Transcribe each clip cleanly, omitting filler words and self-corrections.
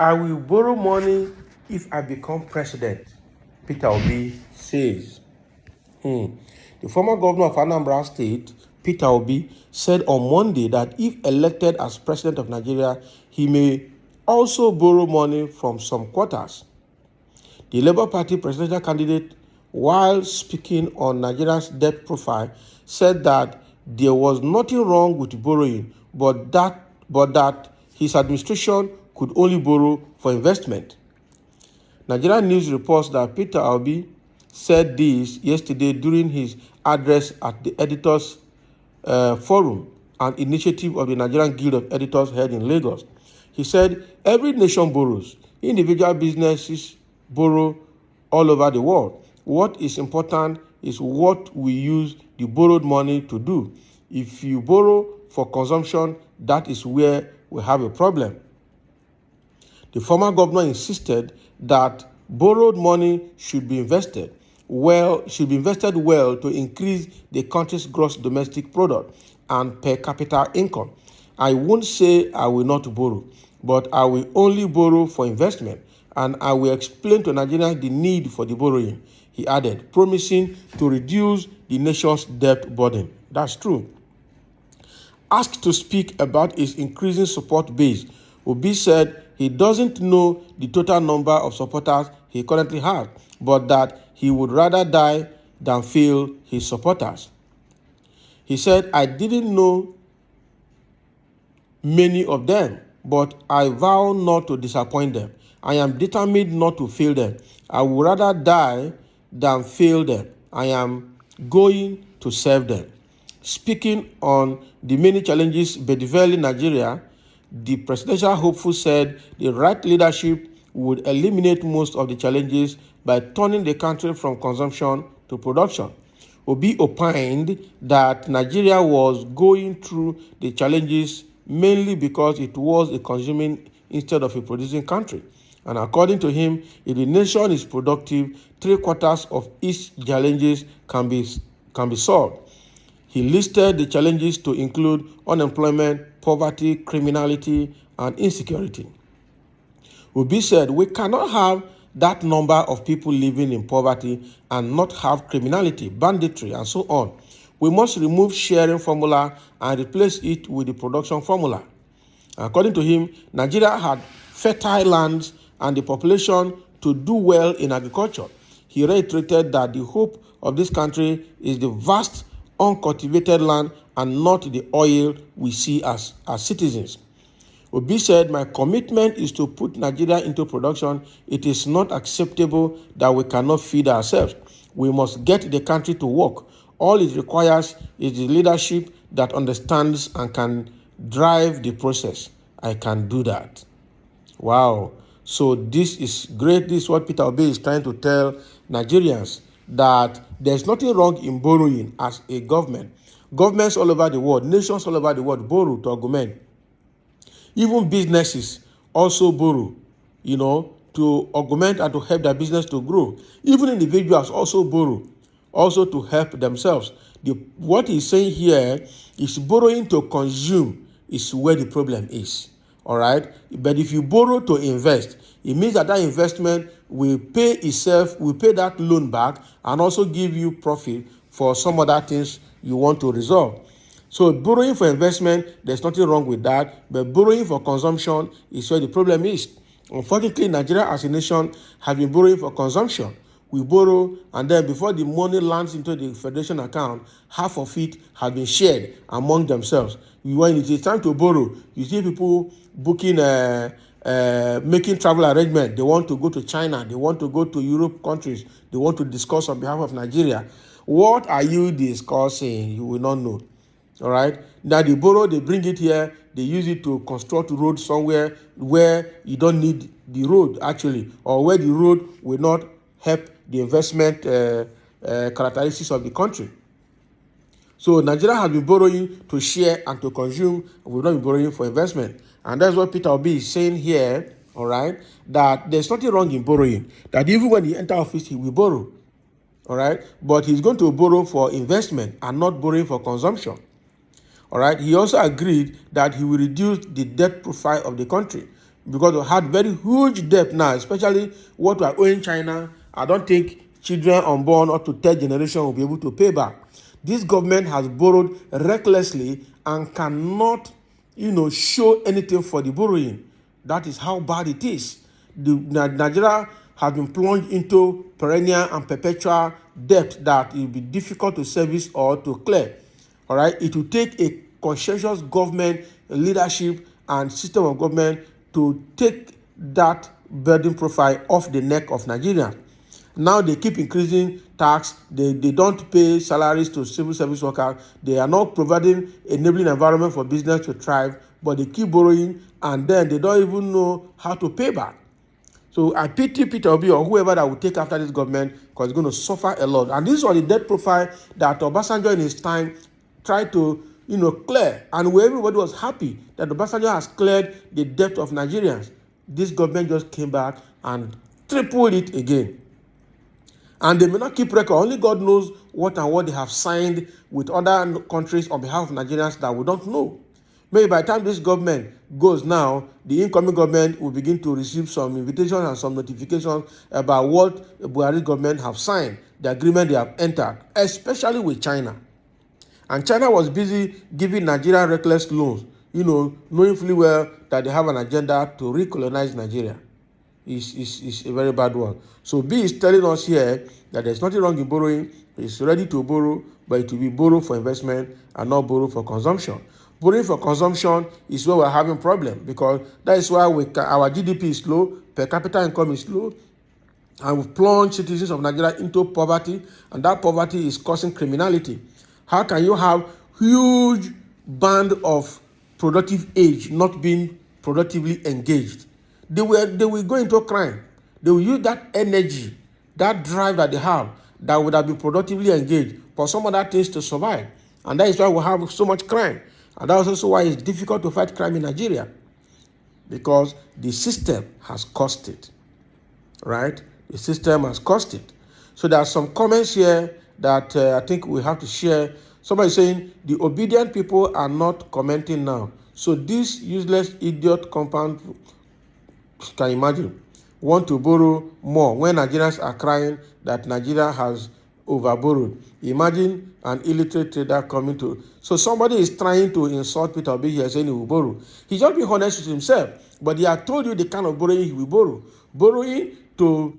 I will borrow money if I become president, Peter Obi says. The former governor of Anambra State, Peter Obi, said on Monday that if elected as president of Nigeria, he may also borrow money from some quarters. The Labour Party presidential candidate, while speaking on Nigeria's debt profile, said that there was nothing wrong with borrowing, but that his administration could only borrow for investment. Nigerian news reports that Peter Obi said this yesterday during his address at the Editors Forum, an initiative of the Nigerian Guild of Editors held in Lagos. He said, every nation borrows. Individual businesses borrow all over the world. What is important is what we use the borrowed money to do. If you borrow for consumption, that is where we have a problem. The former governor insisted that borrowed money should be invested well to increase the country's gross domestic product and per capita income. I won't say I will not borrow, but I will only borrow for investment, and I will explain to Nigerians the need for the borrowing, he added, promising to reduce the nation's debt burden. That's true. Asked to speak about his increasing support base, Obi said he doesn't know the total number of supporters he currently has, but that he would rather die than fail his supporters. He said, I didn't know many of them, but I vow not to disappoint them. I am determined not to fail them. I would rather die than fail them. I am going to serve them. Speaking on the many challenges bedevailing Nigeria, the presidential hopeful said the right leadership would eliminate most of the challenges by turning the country from consumption to production. Obi opined that Nigeria was going through the challenges mainly because it was a consuming instead of a producing country. And according to him, if the nation is productive, 3/4 of its challenges can be solved. He listed the challenges to include unemployment, poverty, criminality, and insecurity. Obi said, we cannot have that number of people living in poverty and not have criminality, banditry, and so on. We must remove sharing formula and replace it with the production formula. According to him, Nigeria had fertile lands and the population to do well in agriculture. He reiterated that the hope of this country is the vast uncultivated land and not the oil we see as citizens. Obi said, my commitment is to put Nigeria into production. It is not acceptable that we cannot feed ourselves. We must get the country to work. All it requires is the leadership that understands and can drive the process. I can do that. Wow. So this is great. This is what Peter Obi is trying to tell Nigerians, that there's nothing wrong in borrowing as a government. Governments all over the world, nations all over the world borrow to augment. Even businesses also borrow, to augment and to help their business to grow. Even individuals also borrow, also to help themselves. What he's saying here is borrowing to consume is where the problem is. All right? But if you borrow to invest, it means that investment will pay itself, will pay that loan back, and also give you profit for some other things you want to resolve. So borrowing for investment, there's nothing wrong with that, but borrowing for consumption is where the problem is. Unfortunately, Nigeria as a nation has been borrowing for consumption. We borrow, and then before the money lands into the federation account, half of it has been shared among themselves. When it is time to borrow, you see people booking, making travel arrangements. They want to go to China. They want to go to Europe countries. They want to discuss on behalf of Nigeria. What are you discussing? You will not know. All right. Now they borrow, they bring it here, they use it to construct a road somewhere where you don't need the road actually, or where the road will not help the investment characteristics of the country. So Nigeria has been borrowing to share and to consume. We've not been borrowing for investment. And that's what Peter Obi is saying here, all right, that there's nothing wrong in borrowing, that even when he enters office, he will borrow, all right, but he's going to borrow for investment and not borrowing for consumption. All right. He also agreed that he will reduce the debt profile of the country because we had very huge debt now, especially what we are owing China. I don't think children unborn up to third generation will be able to pay back. This government has borrowed recklessly and cannot, show anything for the borrowing. That is how bad it is. Nigeria has been plunged into perennial and perpetual debt that it will be difficult to service or to clear. All right, it will take a conscientious government leadership and system of government to take that burden profile off the neck of Nigerians. Now they keep increasing tax. They don't pay salaries to civil service workers. They are not providing enabling environment for business to thrive, but they keep borrowing and then they don't even know how to pay back. So I pity Peter Obi or whoever that will take after this government because it's going to suffer a lot. And this was the debt profile that Obasanjo in his time tried to clear. And where everybody was happy that Obasanjo has cleared the debt of Nigerians. This government just came back and tripled it again. And they may not keep record. Only God knows what they have signed with other countries on behalf of Nigerians that we don't know. Maybe by the time this government goes now, the incoming government will begin to receive some invitations and some notifications about what the Buhari government have signed, the agreement they have entered, especially with China. And China was busy giving Nigeria reckless loans, knowing fully well that they have an agenda to recolonize Nigeria. Is a very bad one. So B is telling us here that there's nothing wrong in borrowing. It's ready to borrow, but it will be borrow for investment and not borrow for consumption. Borrowing for consumption is where we're having problem because that is why our GDP is low, per capita income is low, and we've plunged citizens of Nigeria into poverty, and that poverty is causing criminality. How can you have huge band of productive age not being productively engaged? They will go into crime. They will use that energy, that drive that they have, that would have been productively engaged for some other things to survive. And that is why we have so much crime. And that is also why it's difficult to fight crime in Nigeria. Because the system has caused it. Right? The system has caused it. So there are some comments here that I think we have to share. Somebody saying, the obedient people are not commenting now. So this useless idiot compound, can you imagine, want to borrow more when Nigerians are crying that Nigeria has overborrowed. Imagine an illiterate trader coming to. So somebody is trying to insult Peter Obi here saying he will borrow. He's just being honest with himself, but he has told you the kind of borrowing he will borrow. Borrowing to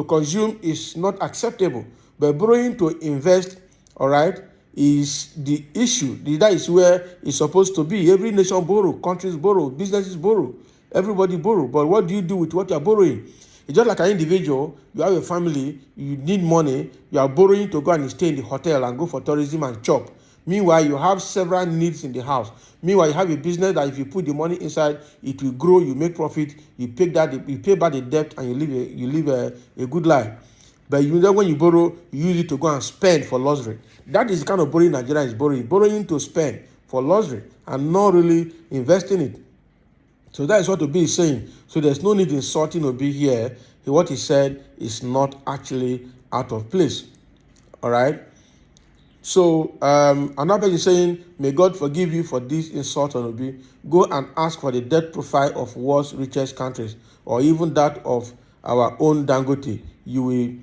consume is not acceptable, but borrowing to invest, all right, is the issue. That is where it's supposed to be. Every nation borrow, countries borrow, businesses borrow. Everybody borrow, but what do you do with what you are borrowing? It's just like an individual. You have a family, you need money, you are borrowing to go and stay in the hotel and go for tourism and chop. Meanwhile, you have several needs in the house. Meanwhile, you have a business that if you put the money inside, it will grow, you make profit, you pay back the debt, and you live a good life. But when you borrow, you use it to go and spend for luxury. That is the kind of borrowing Nigeria is borrowing to spend for luxury and not really investing it. So that is what Obi is saying. So there's no need in insulting Obi here. What he said is not actually out of place. All right. So another person is saying, may God forgive you for this insult on Obi. Go and ask for the debt profile of world's richest countries, or even that of our own Dangote. You will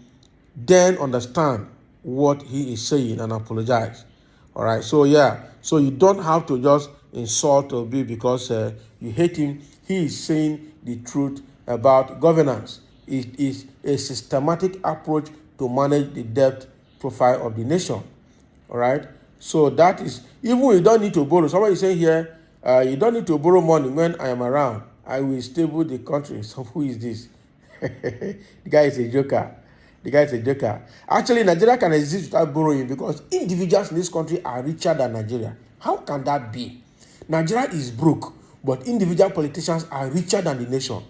then understand what he is saying and apologize. All right. So yeah. So you don't have to just insult Obi because you hate him. He is saying the truth about governance. It is a systematic approach to manage the debt profile of the nation. All right. So that is, even you don't need to borrow. Somebody is saying here, you don't need to borrow money when I am around. I will stable the country. So who is this? The guy is a joker. Actually, Nigeria can exist without borrowing because individuals in this country are richer than Nigeria. How can that be? Nigeria is broke, but individual politicians are richer than the nation.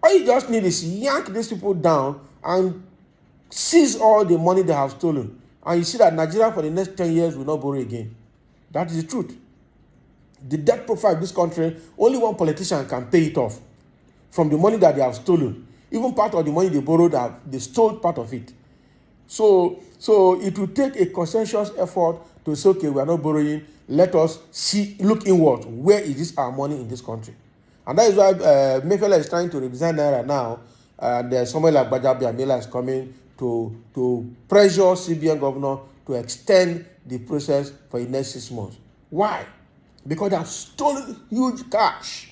All you just need is yank these people down and seize all the money they have stolen. And you see that Nigeria for the next 10 years will not borrow again. That is the truth. The debt profile of this country, only one politician can pay it off from the money that they have stolen. Even part of the money they borrowed, they stole part of it. So it will take a conscientious effort to say, okay, we are not borrowing. Let us look inward. Where is this our money in this country? And that is why Mayfella is trying to represent Naira now. And someone like Bajabi Amila is coming to pressure CBN governor to extend the process for the next 6 months. Why? Because they have stolen huge cash.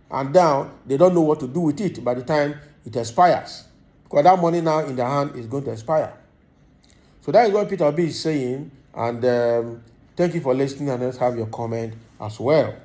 And now they don't know what to do with it by the time it expires. Because that money now in their hand is going to expire. So that is what Peter B is saying. And thank you for listening, and let's have your comment as well.